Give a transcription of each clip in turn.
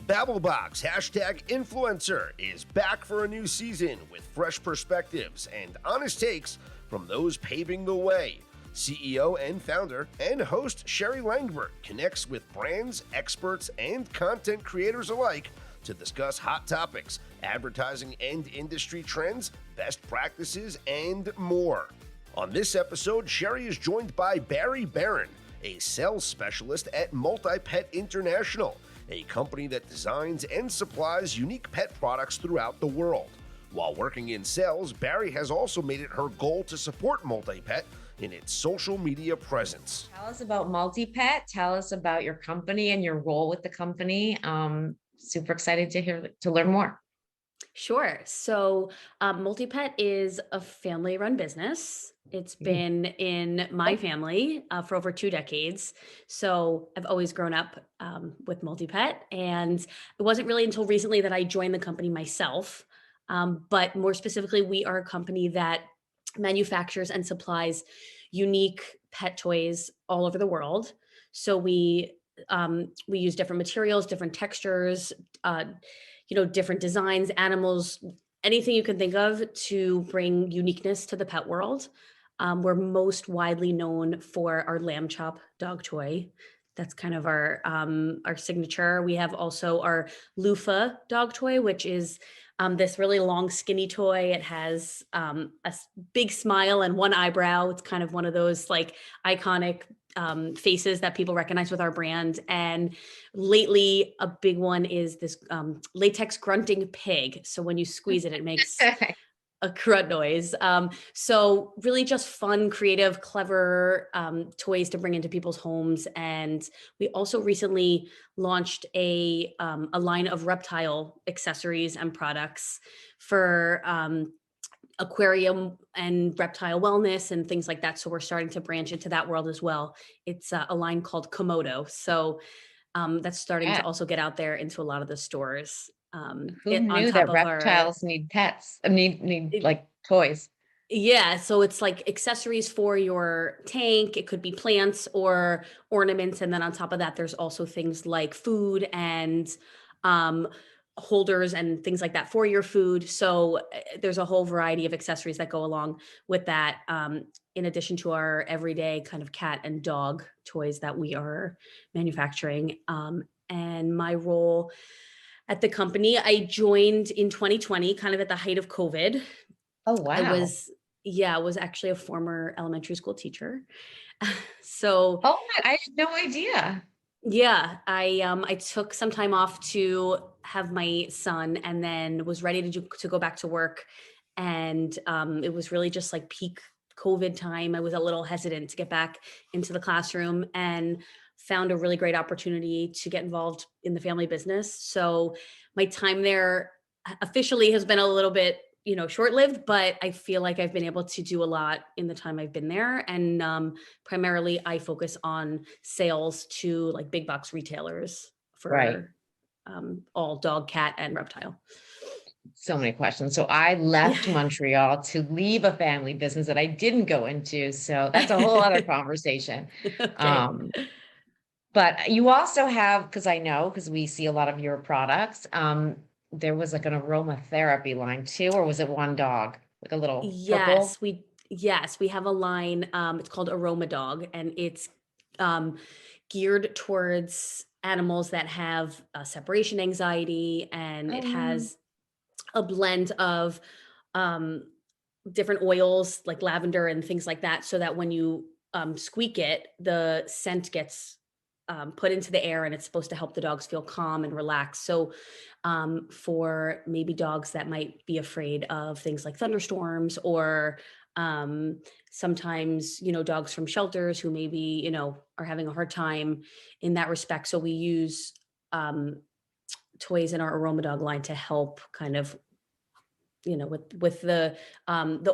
Babblebox #influencer is back for a new season with fresh perspectives and honest takes from those paving the way. CEO and founder and host Sherry Langbert connects with brands, experts, and content creators alike to discuss hot topics, advertising and industry trends, best practices, and more. On this episode, Sherry is joined by Barry Barron, a sales specialist at Multi-Pet International, a company that designs and supplies unique pet products throughout the world. While working in sales, Barry has also made it her goal to support Multi-Pet in its social media presence. Tell us about Multi-Pet. Tell us about your company and your role with the company. Super excited to learn more. Sure. So, Multi-Pet is a family-run business. It's been in my family for over 2 decades. So I've always grown up with Multi-Pet, and it wasn't really until recently that I joined the company myself. But more specifically, we are a company that manufactures and supplies unique pet toys all over the world. So we use different materials, different textures, different designs, animals, anything you can think of to bring uniqueness to the pet world. We're most widely known for our lamb chop dog toy. That's kind of our signature. We have also our loofah dog toy, which is this really long, skinny toy. It has big smile and one eyebrow. It's kind of one of those like iconic faces that people recognize with our brand. And lately, a big one is this latex grunting pig. So when you squeeze it, it makes a grunt noise. So really just fun, creative, clever toys to bring into people's homes. And we also recently launched a line of reptile accessories and products for aquarium and reptile wellness and things like that. So we're starting to branch into that world as well. It's a line called Komodo. So that's starting to also get out there into a lot of the stores. Who knew that reptiles need pets? Need like toys. Yeah, so it's like accessories for your tank. It could be plants or ornaments, and then on top of that, there's also things like food and um, holders and things like that for your food. So there's a whole variety of accessories that go along with that. In addition to our everyday kind of cat and dog toys that we are manufacturing. And my role at the company, I joined in 2020, kind of at the height of COVID. Oh, I wow. was, yeah, I was actually a former elementary school teacher. So Oh, I had no idea. yeah, I took some time off to have my son, and then was ready to go back to work. And it was really just like peak COVID time. I was a little hesitant to get back into the classroom, and found a really great opportunity to get involved in the family business. So my time there officially has been a little bit, short-lived, but I feel like I've been able to do a lot in the time I've been there. And primarily I focus on sales to like big box retailers Right. for all dog, cat, and reptile. So many questions. So I Yeah. left Montreal to leave a family business that I didn't go into. So that's a whole other conversation. Okay. Um, but you also have, because we see a lot of your products, there was like an aromatherapy line too, or was it one dog? Like a little purple? Yes, we have a line. It's called Aroma Dog, and it's um, geared towards animals that have separation anxiety, and it Oh, has a blend of um, different oils like lavender and things like that, so that when you squeak it, the scent gets put into the air, and it's supposed to help the dogs feel calm and relaxed. So, for maybe dogs that might be afraid of things like thunderstorms, or um, sometimes, dogs from shelters who maybe, are having a hard time in that respect. So, we use um, toys in our Aroma Dog line to help kind of, with the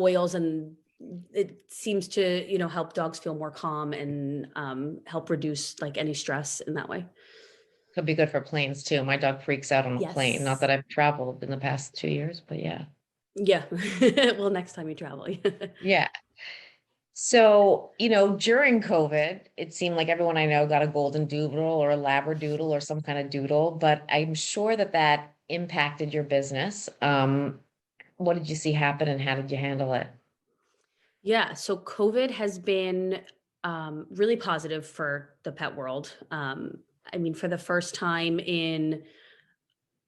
oils, and it seems to, help dogs feel more calm, and help reduce like any stress in that way. could be good for planes too. My dog freaks out on a plane. Not Yes. that I've traveled in the past 2 years, but yeah. Yeah. Well, next time you travel. Yeah. So, during COVID, it seemed like everyone I know got a golden doodle or a labradoodle or some kind of doodle, but I'm sure that that impacted your business. What did you see happen and how did you handle it? Yeah, so COVID has been really positive for the pet world. I mean, for the first time in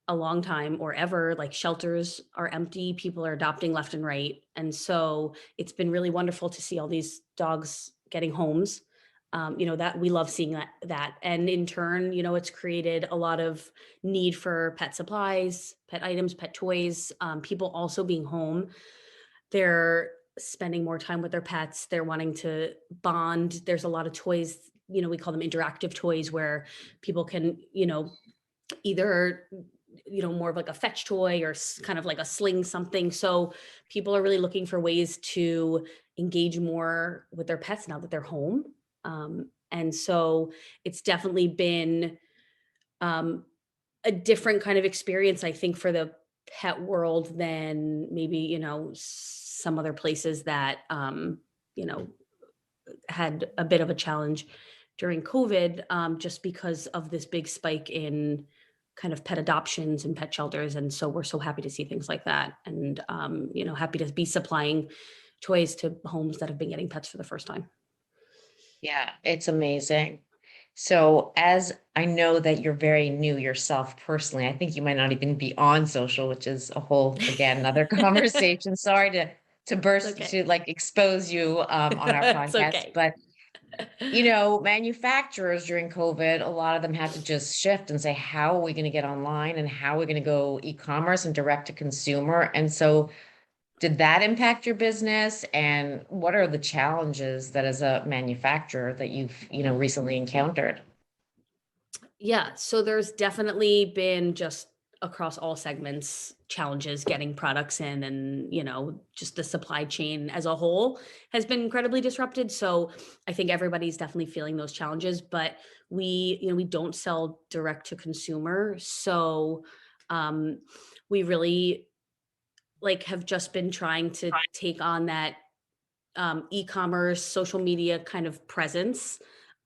a long time or ever, like shelters are empty, people are adopting left and right. And so it's been really wonderful to see all these dogs getting homes. That we love seeing that. And in turn, it's created a lot of need for pet supplies, pet items, pet toys, people also being home. They're spending more time with their pets. They're wanting to bond. There's a lot of toys, we call them interactive toys where people can, either more of like a fetch toy or kind of like a sling something. So people are really looking for ways to engage more with their pets now that they're home. And so it's definitely been um, a different kind of experience, I think, for the pet world than maybe, some other places that, you know, had a bit of a challenge during COVID, just because of this big spike in kind of pet adoptions and pet shelters. And so we're so happy to see things like that, and happy to be supplying toys to homes that have been getting pets for the first time. Yeah, it's amazing. So, as I know that you're very new yourself personally, I think you might not even be on social, which is a whole, again, another conversation. Sorry to It's burst okay. to like expose you on our It's podcast, okay. but manufacturers during COVID, a lot of them had to just shift and say, how are we going to get online and how are we going to go e-commerce and direct to consumer? And so did that impact your business? And what are the challenges that as a manufacturer that you've recently encountered? Yeah, so there's definitely been just across all segments challenges getting products in, and just the supply chain as a whole has been incredibly disrupted. So I think everybody's definitely feeling those challenges, but we don't sell direct to consumer. So um we really like have just been trying to take on that e-commerce, social media kind of presence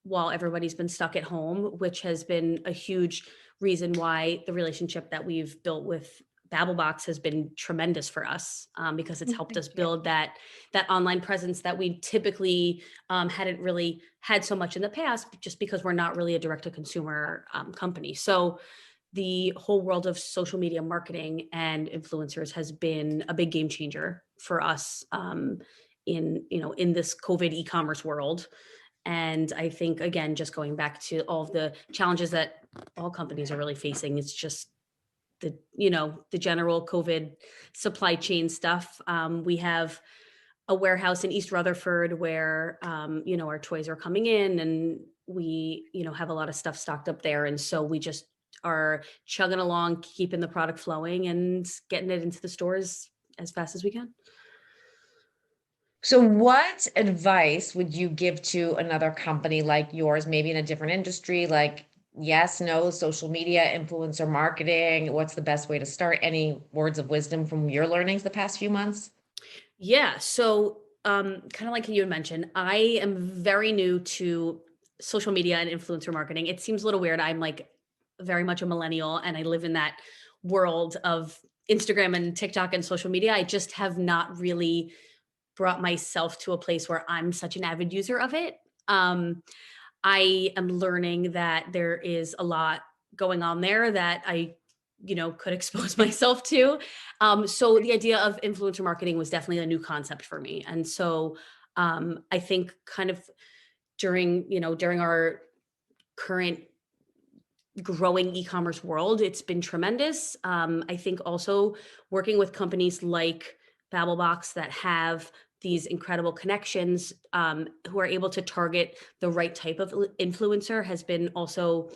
while everybody's been stuck at home, which has been a huge reason why the relationship that we've built with BabbleBox has been tremendous for us, because it's Mm, helped thank us you. build that online presence that we typically hadn't really had so much in the past, just because we're not really a direct to consumer company. So the whole world of social media marketing and influencers has been a big game changer for us, in this COVID e-commerce world. And I think, again, just going back to all of the challenges that all companies are really facing, it's just the general COVID supply chain stuff. We have a warehouse in East Rutherford where our toys are coming in, and we have a lot of stuff stocked up there, and so we just are chugging along, keeping the product flowing and getting it into the stores as fast as we can. So, what advice would you give to another company like yours, maybe in a different industry, like yes, no, social media, influencer marketing? What's the best way to start? Any words of wisdom from your learnings the past few months? Yeah. So, kind of like you had mentioned, I am very new to social media and influencer marketing. It seems a little weird. I'm like very much a millennial and I live in that world of Instagram and TikTok and social media. I just have not really brought myself to a place where I'm such an avid user of it. Um, I am learning that there is a lot going on there that I, could expose myself to. So the idea of influencer marketing was definitely a new concept for me. And so I think kind of during our current growing e-commerce world, it's been tremendous. I think also working with companies like BabbleBox that have these incredible connections, who are able to target the right type of influencer, has been also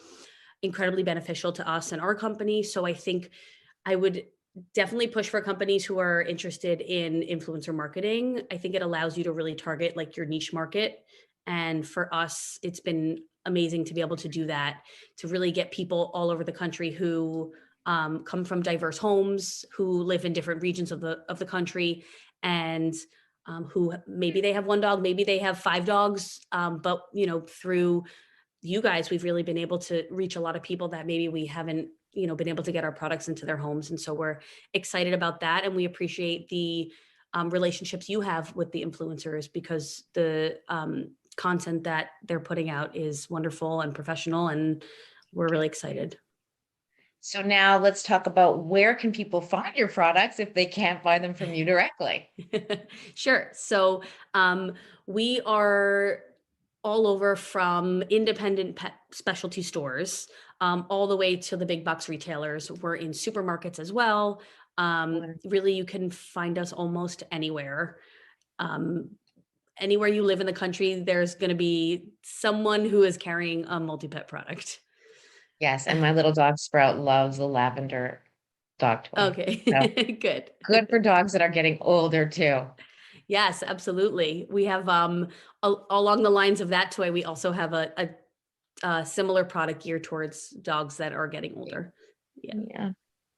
incredibly beneficial to us and our company. So I think I would definitely push for companies who are interested in influencer marketing. I think it allows you to really target like your niche market. And for us, it's been amazing to be able to do that, to really get people all over the country who come from diverse homes, who live in different regions of the country, and who maybe they have one dog, maybe they have 5 dogs, but through you guys, we've really been able to reach a lot of people that maybe we haven't, been able to get our products into their homes. And so we're excited about that. And we appreciate the relationships you have with the influencers, because the content that they're putting out is wonderful and professional, and we're really excited. So now let's talk about, where can people find your products if they can't buy them from you directly? Sure. So we are all over, from independent pet specialty stores all the way to the big box retailers. We're in supermarkets as well. Really, you can find us almost anywhere. Anywhere you live in the country, there's going to be someone who is carrying a multi-pet product. Yes, and my little dog Sprout loves the lavender dog toy. Okay, So good. good for dogs that are getting older too. Yes, absolutely. We have along the lines of that toy, we also have a similar product geared towards dogs that are getting older. Yeah.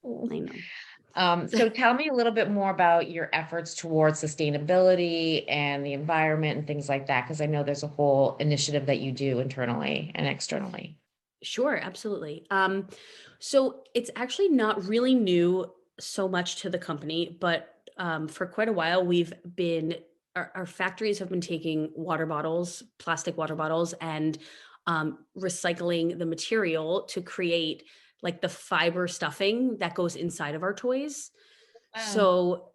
I know. So tell me a little bit more about your efforts towards sustainability and the environment and things like that, because I know there's a whole initiative that you do internally and externally. Sure, absolutely. So it's actually not really new so much to the company, but for quite a while, our factories have been taking water bottles, plastic water bottles, and recycling the material to create like the fiber stuffing that goes inside of our toys. So,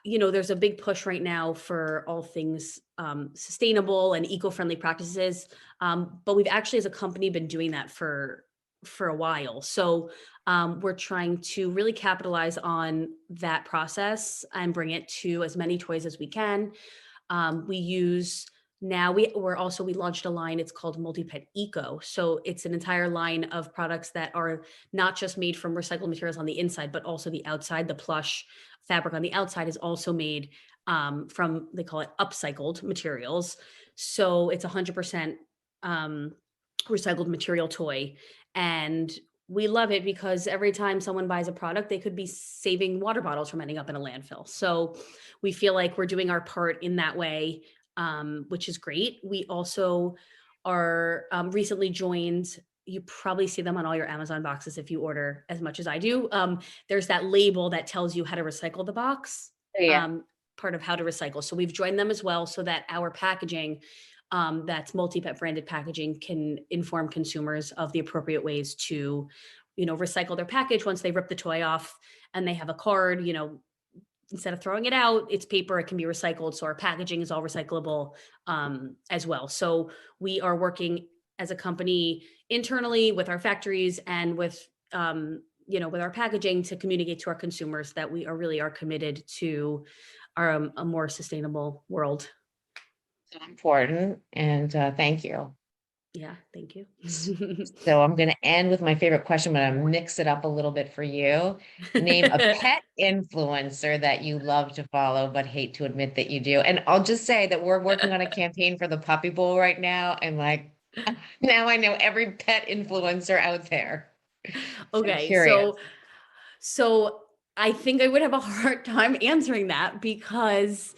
there's a big push right now for all things sustainable and eco-friendly practices. But we've actually, as a company, been doing that for a while. So we're trying to really capitalize on that process and bring it to as many toys as we can. We launched a line, it's called Multi-Pet Eco. So it's an entire line of products that are not just made from recycled materials on the inside, but also the outside. The plush fabric on the outside is also made from, they call it upcycled materials. So it's 100% recycled material toy. And we love it because every time someone buys a product, they could be saving water bottles from ending up in a landfill. So we feel like we're doing our part in that way, which is great. We also are recently joined. You probably see them on all your Amazon boxes if you order as much as I do. There's that label that tells you how to recycle the box. Yeah. Part of how to recycle. So we've joined them as well, so that our packaging, that's multi-pet branded packaging, can inform consumers of the appropriate ways to, recycle their package once they rip the toy off and they have a card. Instead of throwing it out, it's paper, it can be recycled. So our packaging is all recyclable as well. So we are working as a company internally with our factories and with, with our packaging to communicate to our consumers that we are committed to a more sustainable world. So important. And thank you. Yeah, thank you. So I'm going to end with my favorite question, but I'm going to mix it up a little bit for you. Name a pet influencer that you love to follow, but hate to admit that you do. And I'll just say that we're working on a campaign for the Puppy Bowl right now. And now I know every pet influencer out there. Okay. So I think I would have a hard time answering that because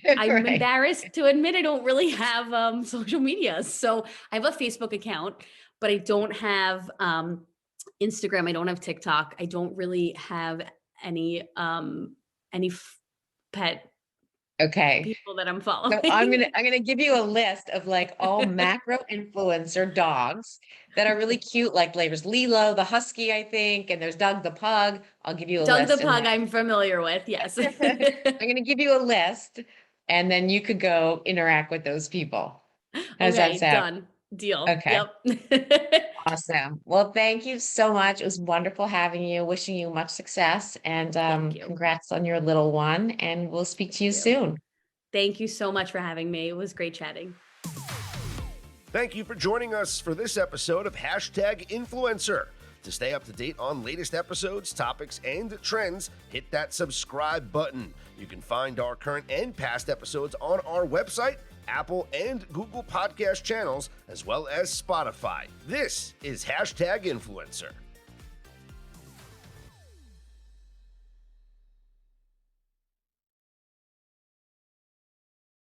I'm embarrassed to admit I don't really have social media. So I have a Facebook account, but I don't have Instagram. I don't have TikTok. I don't really have any pet people that I'm following. So I'm gonna give you a list of like all macro influencer dogs that are really cute, like there's Lilo the husky, I think, and there's Doug the pug. I'll give you a list. Doug the pug I'm familiar with, yes. I'm gonna give you a list, and then you could go interact with those people. How's that sound? Done. Deal. Okay. Yep. Awesome. Well, thank you so much. It was wonderful having you. Wishing you much success, and congrats on your little one. And we'll speak to you soon. Thank you so much for having me. It was great chatting. Thank you for joining us for this episode of #Influencer. To stay up to date on latest episodes, topics, and trends, hit that subscribe button. You can find our current and past episodes on our website, Apple and Google podcast channels, as well as Spotify. This is #Influencer.